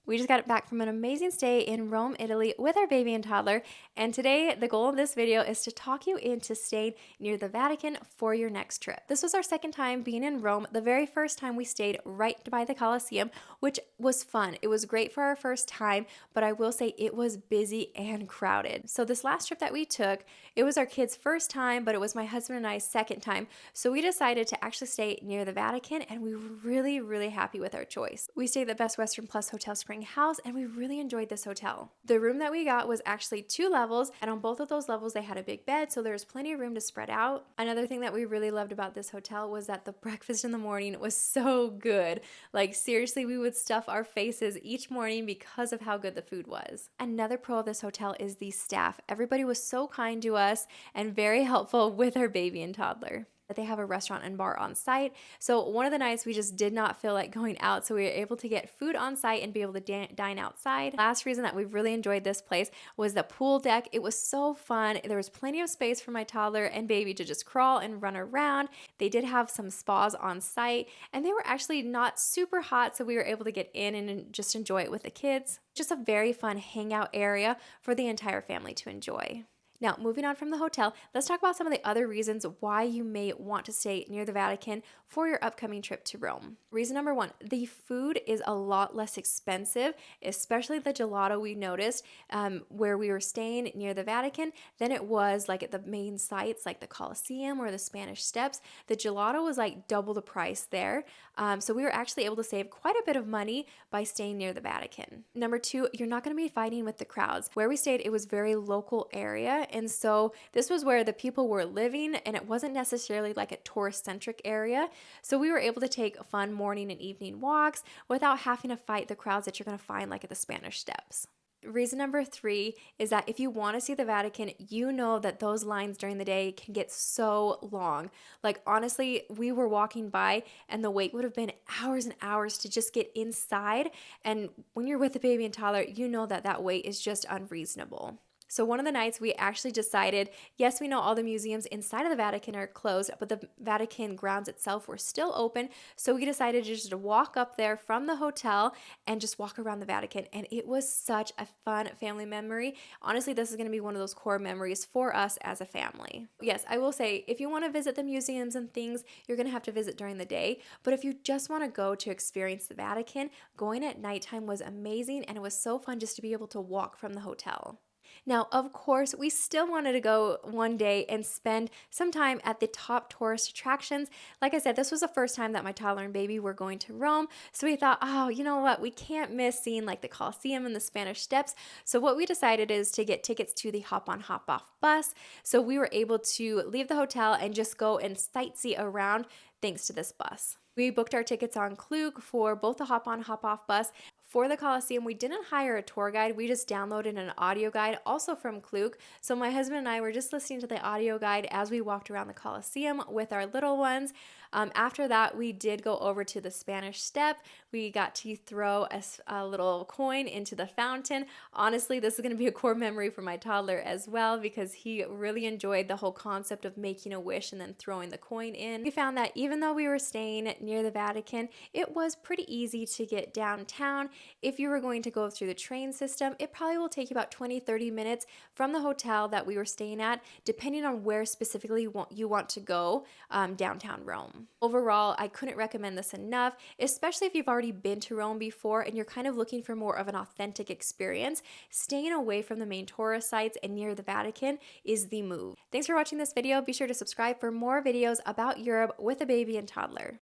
We just got back from an amazing stay in Rome, Italy with our baby and toddler, and today the goal of this video is to talk you into staying near the Vatican for your next trip. This was our second time being in Rome. The very first time we stayed right by the Colosseum, which was fun. It was great for our first time, but I will say it was busy and crowded. So this last trip that we took, it was our kids' first time, but it was my husband and I's second time. So we decided to actually stay near the Vatican, and we were really happy with our choice. We stayed at the Best Western Plus Hotel Spring House, and we really enjoyed this hotel. The room that we got was actually 2 levels, and on both of those levels they had a big bed, so there was plenty of room to spread out. Another thing that we really loved about this hotel was that the breakfast in the morning was so good. Like seriously, we would stuff our faces each morning because of how good the food was. Another pro of this hotel is the staff. Everybody was so kind to us and very helpful with our baby and toddler. They have a restaurant and bar on site. So one of the nights we just did not feel like going out, so we were able to get food on site and be able to dine outside. Last reason that we really enjoyed this place was the pool deck. It was so fun. There was plenty of space for my toddler and baby to just crawl and run around. They did have some spas on site, and they were actually not super hot, so we were able to get in and just enjoy it with the kids. Just a very fun hangout area for the entire family to enjoy. Now, moving on from the hotel, let's talk about some of the other reasons why you may want to stay near the Vatican for your upcoming trip to Rome. Reason number one, the food is a lot less expensive, especially the gelato we noticed where we were staying near the Vatican than it was like at the main sites like the Colosseum or the Spanish Steps. The gelato was like double the price there. So we were actually able to save quite a bit of money by staying near the Vatican. Number two, you're not going to be fighting with the crowds. Where we stayed, it was very local area. And so this was where the people were living, and it wasn't necessarily like a tourist-centric area. So we were able to take fun morning and evening walks without having to fight the crowds that you're going to find like at the Spanish Steps. Reason number three is that if you want to see the Vatican, you know that those lines during the day can get so long. Like honestly, we were walking by and the wait would have been hours and hours to just get inside. And when you're with a baby and toddler, you know that that wait is just unreasonable. So one of the nights we actually decided, yes, we know all the museums inside of the Vatican are closed, but the Vatican grounds itself were still open. So we decided just to walk up there from the hotel and just walk around the Vatican. And it was such a fun family memory. Honestly, this is going to be one of those core memories for us as a family. Yes, I will say, if you want to visit the museums and things, you're going to have to visit during the day. But if you just want to go to experience the Vatican, going at nighttime was amazing. And it was so fun just to be able to walk from the hotel. Now, of course, we still wanted to go one day and spend some time at the top tourist attractions. Like I said, this was the first time that my toddler and baby were going to Rome. So we thought, oh, you know what? We can't miss seeing like the Colosseum and the Spanish Steps. So what we decided is to get tickets to the hop on, hop off bus. So we were able to leave the hotel and just go and sightsee around thanks to this bus. We booked our tickets on Klook for both the hop on, hop off bus. For the Colosseum, we didn't hire a tour guide. We just downloaded an audio guide also from Klook. So my husband and I were just listening to the audio guide as we walked around the Colosseum with our little ones. After that, we did go over to the Spanish Step. We got to throw a little coin into the fountain. Honestly, this is going to be a core memory for my toddler as well because he really enjoyed the whole concept of making a wish and then throwing the coin in. We found that even though we were staying near the Vatican, it was pretty easy to get downtown. If you were going to go through the train system, it probably will take you about 20-30 minutes from the hotel that we were staying at, depending on where specifically you want to go downtown Rome. Overall, I couldn't recommend this enough, especially if you've already been to Rome before and you're kind of looking for more of an authentic experience. Staying away from the main tourist sites and near the Vatican is the move. Thanks for watching this video. Be sure to subscribe for more videos about Europe with a baby and toddler.